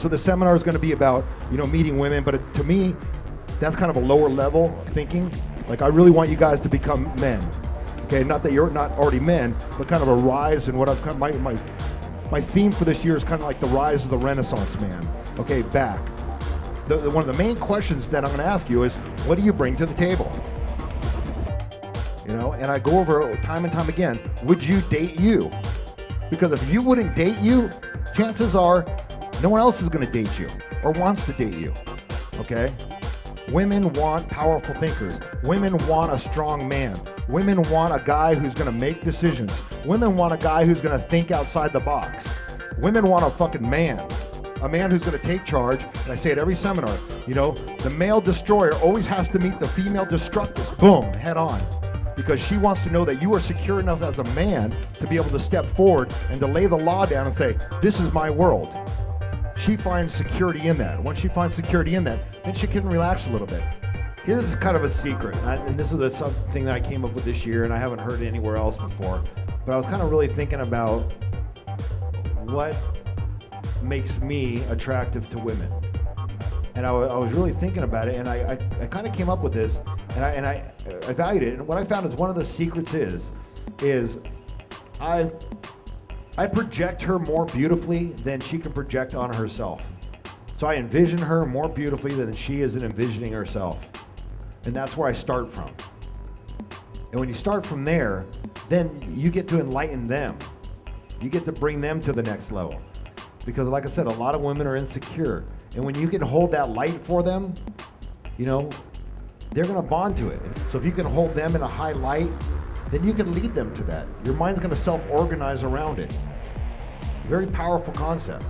So the seminar is going to be about, meeting women, but to me, that's kind of a lower level of thinking. Like, I really want you guys to become men. Okay, not that you're not already men, but kind of a rise in what I've kind of, my theme for this year is kind of like the rise of the Renaissance man. Okay, back. One of the main questions that I'm going to ask you is, what do you bring to the table? And I go over time and time again, would you date you? Because if you wouldn't date you, chances are no one else is going to date you or wants to date you, okay? Women want powerful thinkers. Women want a strong man. Women want a guy who's going to make decisions. Women want a guy who's going to think outside the box. Women want a fucking man. A man who's going to take charge, and I say it every seminar, the male destroyer always has to meet the female destructress, boom, head on. Because she wants to know that you are secure enough as a man to be able to step forward and to lay the law down and say, this is my world. She finds security in that. Once she finds security in that, then she can relax a little bit. Here's kind of a secret, and this is something that I came up with this year, and I haven't heard it anywhere else before, but I was kind of really thinking about what makes me attractive to women. And I was really thinking about it, and I kind of came up with this, and I valued it. And what I found is one of the secrets is I project her more beautifully than she can project on herself. So I envision her more beautifully than she is in envisioning herself. And that's where I start from. And when you start from there, then you get to enlighten them. You get to bring them to the next level. Because like I said, a lot of women are insecure. And when you can hold that light for them, they're gonna bond to it. So if you can hold them in a high light, then you can lead them to that. Your mind's gonna self-organize around it. Very powerful concept.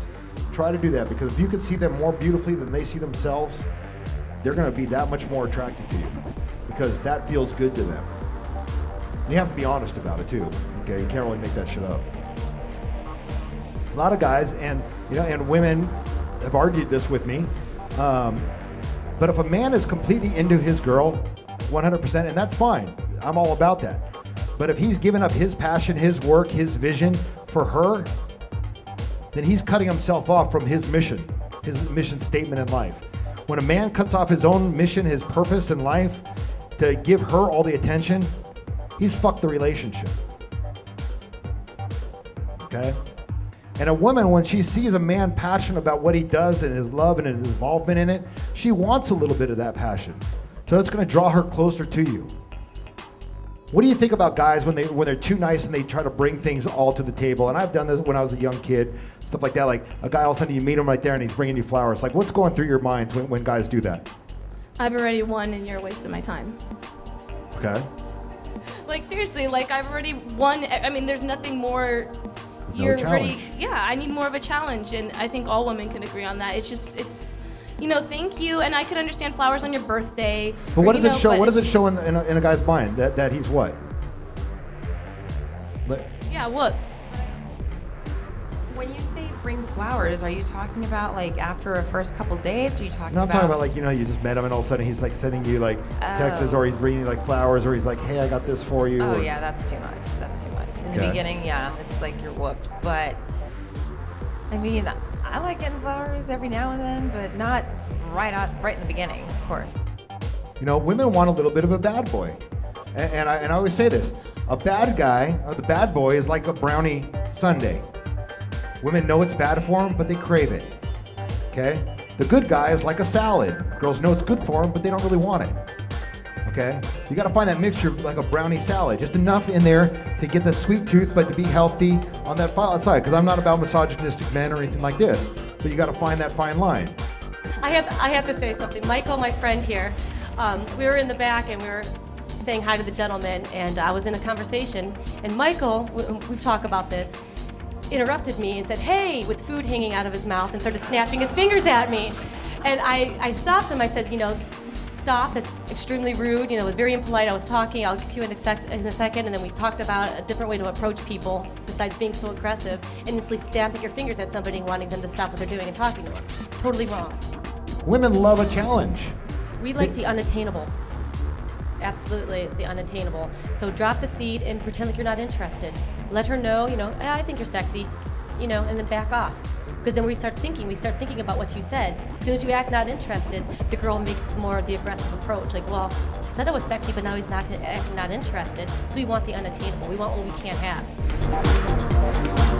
Try to do that, because if you can see them more beautifully than they see themselves, they're gonna be that much more attracted to you, because that feels good to them. And you have to be honest about it too, okay? You can't really make that shit up. A lot of guys and women have argued this with me, but if a man is completely into his girl, 100%, and that's fine, I'm all about that. But if he's given up his passion, his work, his vision for her, then he's cutting himself off from his mission statement in life. When a man cuts off his own mission, his purpose in life, to give her all the attention, he's fucked the relationship. Okay? And a woman, when she sees a man passionate about what he does and his love and his involvement in it, she wants a little bit of that passion. So it's going to draw her closer to you. What do you think about guys when they're too nice and they try to bring things all to the table? And I've done this when I was a young kid, stuff like that. Like a guy, all of a sudden you meet him right there and he's bringing you flowers. Like, what's going through your minds when guys do that? I've already won and you're wasting my time. Okay. Like, seriously, I've already won. I mean, there's nothing more. No challenge. I need more of a challenge, and I think all women can agree on that. It's just, thank you, and I could understand flowers on your birthday. But what does it show? What does it show in a guy's mind that he's what? Yeah, whooped. When you say bring flowers, are you talking about after a first couple dates? Are you talking No, I'm about? talking about you just met him and all of a sudden he's sending you texts, or he's bringing you flowers, or he's like, hey, I got this for you. Oh or, yeah, that's too much. That's too much. In the Okay. beginning, yeah, it's like you're whooped. But I mean, I like getting flowers every now and then, but not right in the beginning, of course. Women want a little bit of a bad boy, and I always say this: a bad guy, the bad boy, is like a brownie sundae. Women know it's bad for them, but they crave it. Okay? The good guy is like a salad. Girls know it's good for them, but they don't really want it. Okay? You got to find that mixture like a brownie salad, just enough in there to get the sweet tooth, but to be healthy on that outside. Because I'm not about misogynistic men or anything like this, but you got to find that fine line. I have to say something. Michael, my friend here, we were in the back and we were saying hi to the gentleman, and I was in a conversation, and Michael, we've talked about this, interrupted me and said, hey, with food hanging out of his mouth, and started snapping his fingers at me. And I stopped him. I said, stop, that's extremely rude. It was very impolite. I was talking, I'll get to you in a second, and then we talked about a different way to approach people besides being so aggressive and instantly stamping your fingers at somebody and wanting them to stop what they're doing and talking to them. Totally wrong. Women love a challenge. We like the unattainable. Absolutely, the unattainable. So drop the seed and pretend like you're not interested. Let her know, I think you're sexy, and then back off. Because then we start thinking about what you said. As soon as you act not interested, the girl makes more of the aggressive approach. Like, well, he said it was sexy, but now he's not acting not interested. So we want the unattainable. We want what we can't have.